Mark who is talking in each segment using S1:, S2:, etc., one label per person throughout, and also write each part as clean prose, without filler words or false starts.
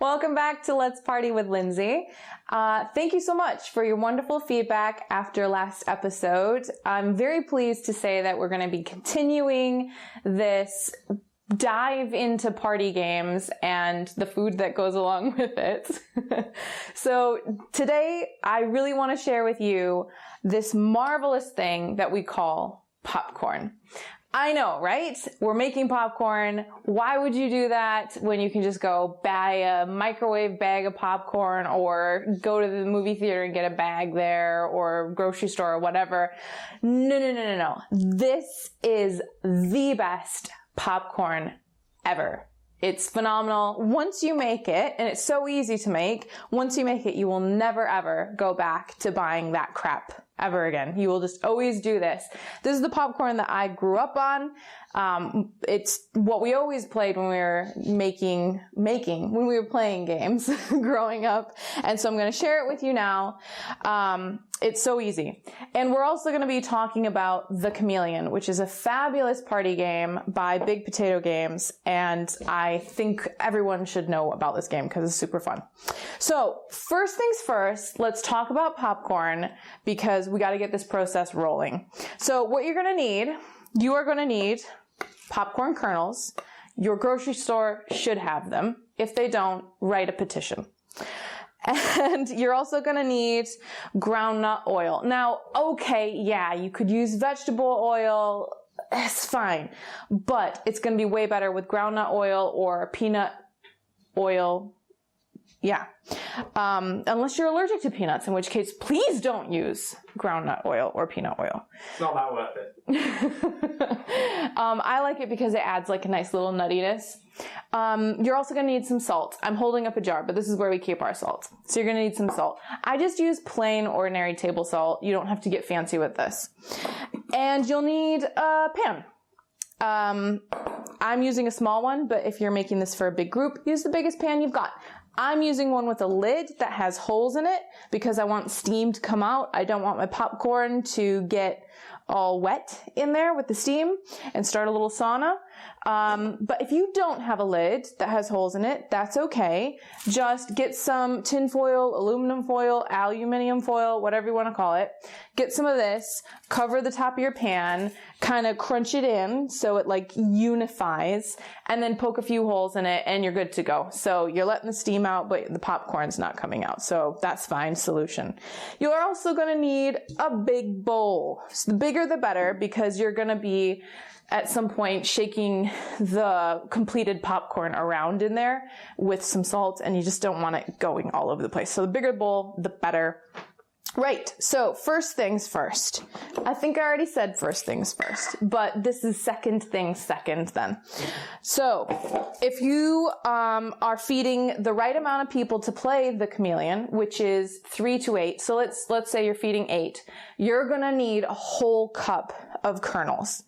S1: Welcome back to Let's Party with Lindsey. Thank you so much for your wonderful feedback after last episode. I'm very pleased to say that we're going to be continuing this dive into party games and the food that goes along with it. So today I really want to share with you this marvelous thing that we call popcorn. I know, right? We're making popcorn. Why would you do that when you can just go buy a microwave bag of popcorn or go to the movie theater and get a bag there or grocery store or whatever? No. This is the best popcorn ever. It's phenomenal. Once you make it, and it's so easy to make, once you make it, you will never ever go back to buying that crap ever again. You will just always do this. This is the popcorn that I grew up on. It's what we always played when we were when we were playing games growing up. And so I'm going to share it with you now. It's so easy. And we're also going to be talking about the Chameleon, which is a fabulous party game by Big Potato Games. And I think everyone should know about this game because it's super fun. So first things first, let's talk about popcorn because we got to get this process rolling. So what you're going to need, you are going to need popcorn kernels. Your grocery store should have them. If they don't, write a petition. And you're also going to need groundnut oil. Now, okay, yeah, you could use vegetable oil. It's fine. But it's going to be way better with groundnut oil or peanut oil. Yeah. Unless you're allergic to peanuts, in which case, please don't use groundnut oil or peanut oil.
S2: It's not that worth it.
S1: I like it because it adds like a nice little nuttiness. You're also going to need some salt. I'm holding up a jar, but this is where we keep our salt. So you're going to need some salt. I just use plain, ordinary table salt. You don't have to get fancy with this. And you'll need a pan. I'm using a small one, but if you're making this for a big group, use the biggest pan you've got. I'm using one with a lid that has holes in it because I want steam to come out. I don't want my popcorn to get all wet in there with the steam and start a little sauna. But if you don't have a lid that has holes in it, that's okay. Just get some tin foil, aluminum foil, aluminium foil, whatever you want to call it. Get some of this, cover the top of your pan, kind of crunch it in so it like unifies, and then poke a few holes in it and you're good to go. So you're letting the steam out, but the popcorn's not coming out. So that's fine solution. You're also going to need a big bowl. So the bigger the better because you're going to be at some point shaking the completed popcorn around in there with some salt and you just don't want it going all over the place. So the bigger the bowl, the better. Right, so first things first. I think I already said first things first, but this is second things second then. So if you are feeding the right amount of people to play the Chameleon, which is 3 to 8, so let's say you're feeding 8, you're gonna need a whole cup of kernels.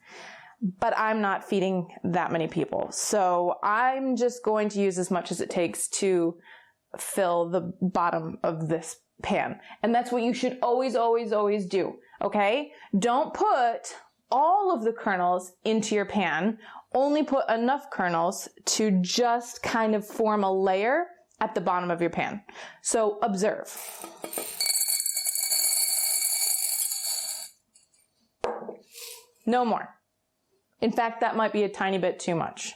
S1: But I'm not feeding that many people. So I'm just going to use as much as it takes to fill the bottom of this pan. And that's what you should always, always, always do. Okay? Don't put all of the kernels into your pan. Only put enough kernels to just kind of form a layer at the bottom of your pan. So observe. No more. In fact, that might be a tiny bit too much,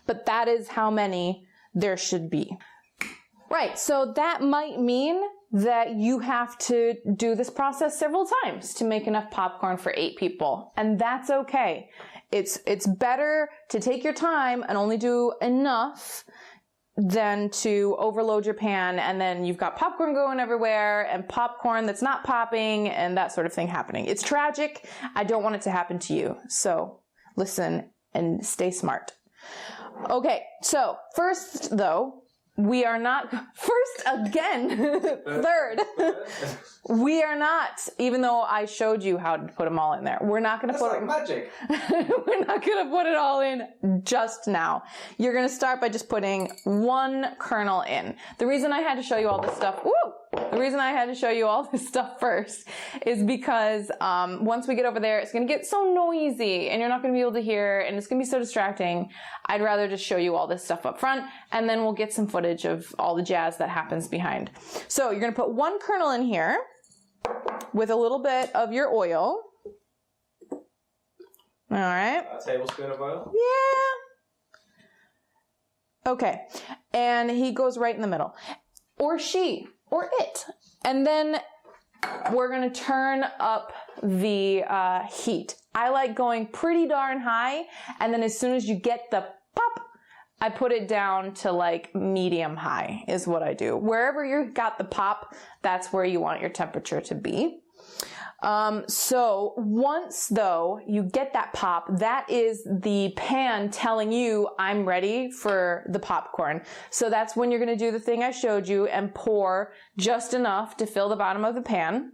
S1: but that is how many there should be. Right, so that might mean that you have to do this process several times to make enough popcorn for 8 people, and that's okay. It's better to take your time and only do enough than to overload your pan and then you've got popcorn going everywhere and popcorn that's not popping and that sort of thing happening. It's tragic. I don't want it to happen to you. So listen and stay smart. Okay, so first though, we are not, third, we are not, even though I showed you how to put them all in there, we're not going to put
S2: magic.
S1: We're not going to put it all in just now. You're going to start by just putting 1 kernel in. The reason I had to show you all this stuff, the The reason I had to show you all this stuff first is because once we get over there, it's going to get so noisy and you're not going to be able to hear and it's going to be so distracting. I'd rather just show you all this stuff up front and then we'll get some footage of all the jazz that happens behind. So you're going to put one kernel in here with a little bit of your oil. All right.
S2: A tablespoon of oil?
S1: Yeah. Okay. And he goes right in the middle. Or she. Or it. And then we're going to turn up the heat. I like going pretty darn high. And then as soon as you get the pop, I put it down to like medium high is what I do. Wherever you've got the pop, that's where you want your temperature to be. So once though you get that pop, that is the pan telling you I'm ready for the popcorn. So that's when you're going to do the thing I showed you and pour just enough to fill the bottom of the pan.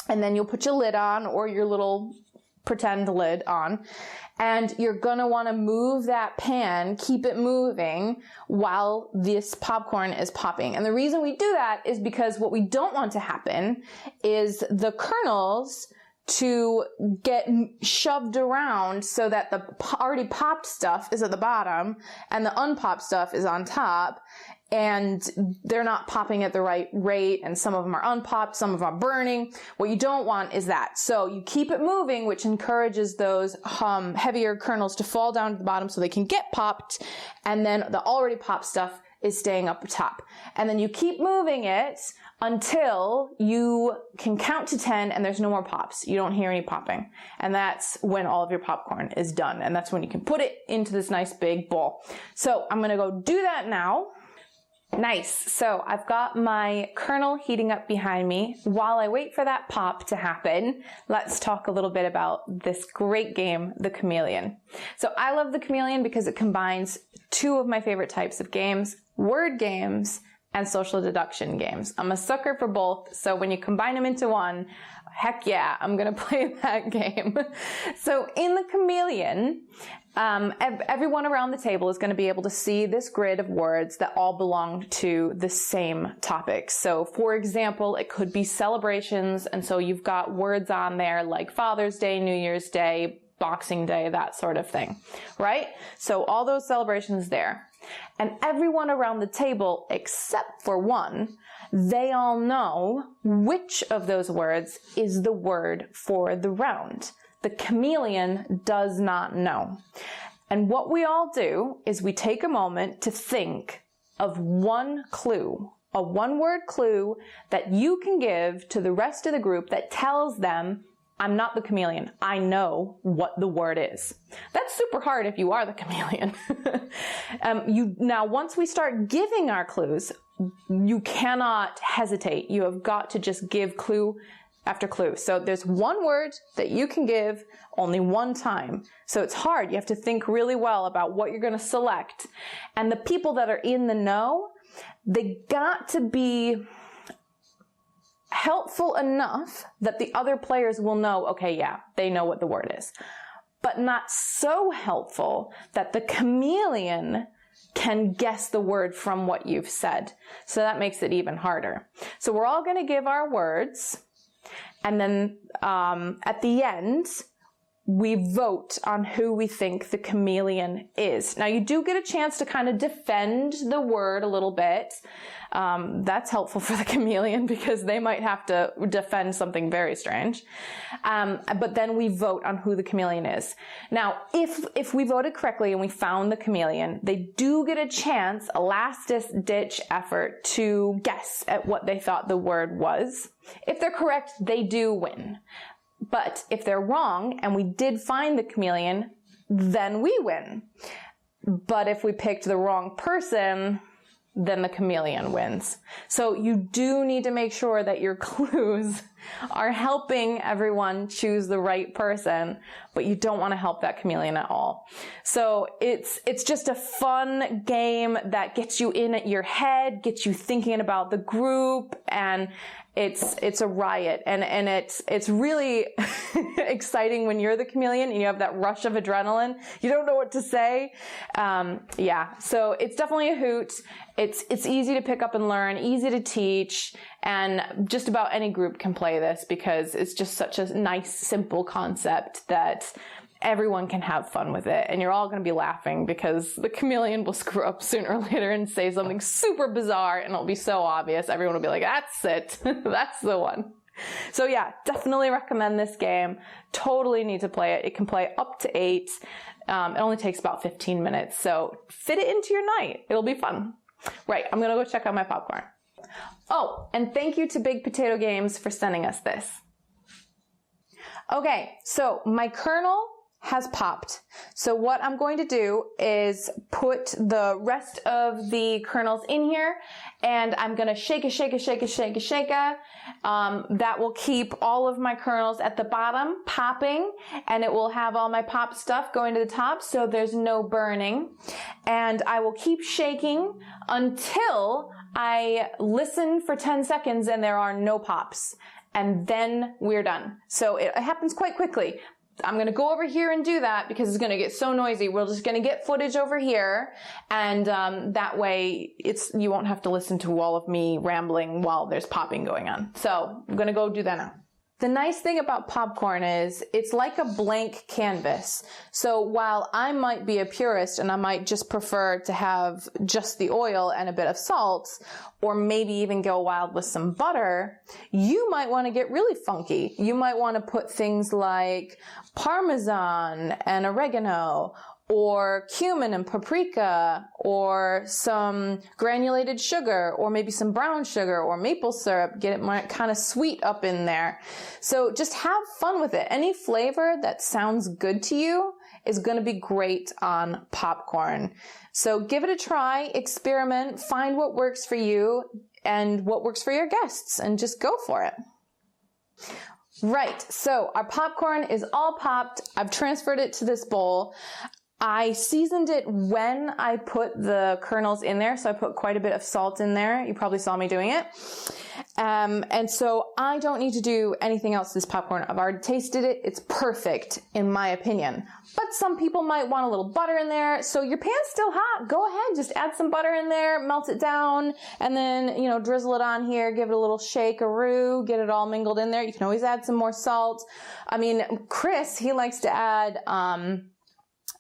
S1: And then you'll put your lid on or your little pretend lid on. And you're going to want to move that pan, keep it moving while this popcorn is popping. And the reason we do that is because what we don't want to happen is the kernels to get shoved around so that the already popped stuff is at the bottom and the unpopped stuff is on top. And they're not popping at the right rate, and some of them are unpopped, some of them are burning. What you don't want is that. So you keep it moving, which encourages those heavier kernels to fall down to the bottom so they can get popped, and then the already popped stuff is staying up top. And then you keep moving it until you can count to 10 and there's no more pops. You don't hear any popping. And that's when all of your popcorn is done. And that's when you can put it into this nice big bowl. So I'm going to go do that now. Nice. So I've got my kernel heating up behind me. While I wait for that pop to happen, let's talk a little bit about this great game, the Chameleon. So I love the Chameleon because it combines two of my favorite types of games, word games and social deduction games. I'm a sucker for both. So when you combine them into one, heck yeah, I'm going to play that game. So in the Chameleon, everyone around the table is going to be able to see this grid of words that all belong to the same topic. So for example, it could be celebrations. And so you've got words on there like Father's Day, New Year's Day, Boxing Day, that sort of thing, right? So all those celebrations there. And everyone around the table, except for one, they all know which of those words is the word for the round. The Chameleon does not know. And what we all do is we take a moment to think of one clue, a one-word clue that you can give to the rest of the group that tells them, I'm not the Chameleon. I know what the word is. That's super hard if you are the Chameleon. Now, once we start giving our clues, you cannot hesitate. You have got to just give clue after clue. So there's one word that you can give only one time. So it's hard. You have to think really well about what you're going to select. And the people that are in the know, they got to be helpful enough that the other players will know, okay, yeah, they know what the word is. But not so helpful that the Chameleon can guess the word from what you've said. So that makes it even harder. So we're all going to give our words. And then at the end, we vote on who we think the Chameleon is. Now, you do get a chance to kind of defend the word a little bit. That's helpful for the Chameleon because they might have to defend something very strange. But then we vote on who the Chameleon is. Now, if we voted correctly and we found the Chameleon, they do get a chance, a last-ditch effort to guess at what they thought the word was. If they're correct, they do win. But if they're wrong and we did find the Chameleon, then we win. But if we picked the wrong person, then the Chameleon wins. So you do need to make sure that your clues are helping everyone choose the right person, but you don't want to help that Chameleon at all. So it's just a fun game that gets you in your head, gets you thinking about the group, and it's a riot, and it's really exciting when you're the Chameleon and you have that rush of adrenaline. You don't know what to say. Yeah, so it's definitely a hoot. It's easy to pick up and learn, easy to teach, And just about any group can play this because it's just such a nice, simple concept that everyone can have fun with it. And you're all going to be laughing because the chameleon will screw up sooner or later and say something super bizarre and it'll be so obvious. Everyone will be like, that's it. That's the one. So yeah, definitely recommend this game. Totally need to play it. It can play up to 8. It only takes about 15 minutes. So fit it into your night. It'll be fun. Right, I'm going to go check out my popcorn. Oh, and thank you to Big Potato Games for sending us this. Okay, so my kernel has popped. So what I'm going to do is put the rest of the kernels in here and I'm going to shake it. That will keep all of my kernels at the bottom popping and it will have all my pop stuff going to the top so there's no burning. And I will keep shaking until I listen for 10 seconds and there are no pops. And then we're done. So it happens quite quickly. I'm going to go over here and do that because it's going to get so noisy. We're just going to get footage over here and that way you won't have to listen to all of me rambling while there's popping going on. So I'm going to go do that now. The nice thing about popcorn is it's like a blank canvas. So while I might be a purist and I might just prefer to have just the oil and a bit of salt, or maybe even go wild with some butter, you might want to get really funky. You might want to put things like Parmesan and oregano, or cumin and paprika, or some granulated sugar, or maybe some brown sugar, or maple syrup, get it kind of sweet up in there. So just have fun with it. Any flavor that sounds good to you is going to be great on popcorn. So give it a try, experiment, find what works for you and what works for your guests, and just go for it. Right, so our popcorn is all popped. I've transferred it to this bowl. I seasoned it when I put the kernels in there, so I put quite a bit of salt in there. You probably saw me doing it. And so I don't need to do anything else to this popcorn. I've already tasted it. It's perfect, in my opinion. But some people might want a little butter in there. So your pan's still hot. Go ahead, just add some butter in there, melt it down, and then, drizzle it on here, give it a little shake-a-roo, get it all mingled in there. You can always add some more salt. I mean, Chris, he likes to add,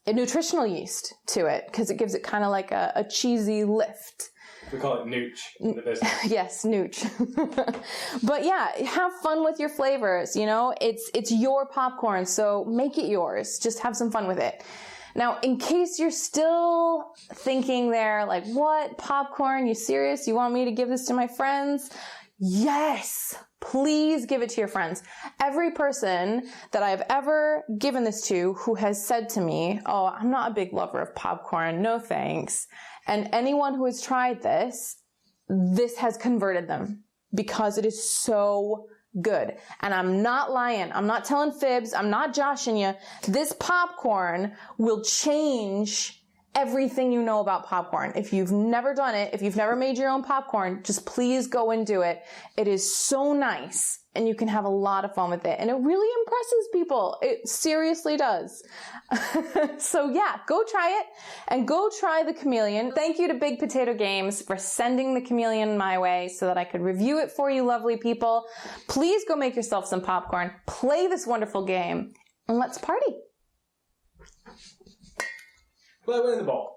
S1: a nutritional yeast to it because it gives it kind of like a cheesy lift.
S2: We call it nooch in the business.
S1: Yes, nooch. But yeah, have fun with your flavors. It's your popcorn, so make it yours. Just have some fun with it. Now, in case you're still thinking there, like, what? Popcorn? You serious? You want me to give this to my friends? Yes, please give it to your friends. Every person that I've ever given this to who has said to me, oh, I'm not a big lover of popcorn, no thanks. And anyone who has tried this has converted them because it is so good. And I'm not lying. I'm not telling fibs. I'm not joshing you. This popcorn will change everything you know about popcorn. If you've never done it, if you've never made your own popcorn, just please go and do it. It is so nice and you can have a lot of fun with it. And it really impresses people. It seriously does. So yeah, go try it and go try the Chameleon. Thank you to Big Potato Games for sending the Chameleon my way so that I could review it for you lovely people. Please go make yourself some popcorn, play this wonderful game, and let's party.
S2: Blow in the ball.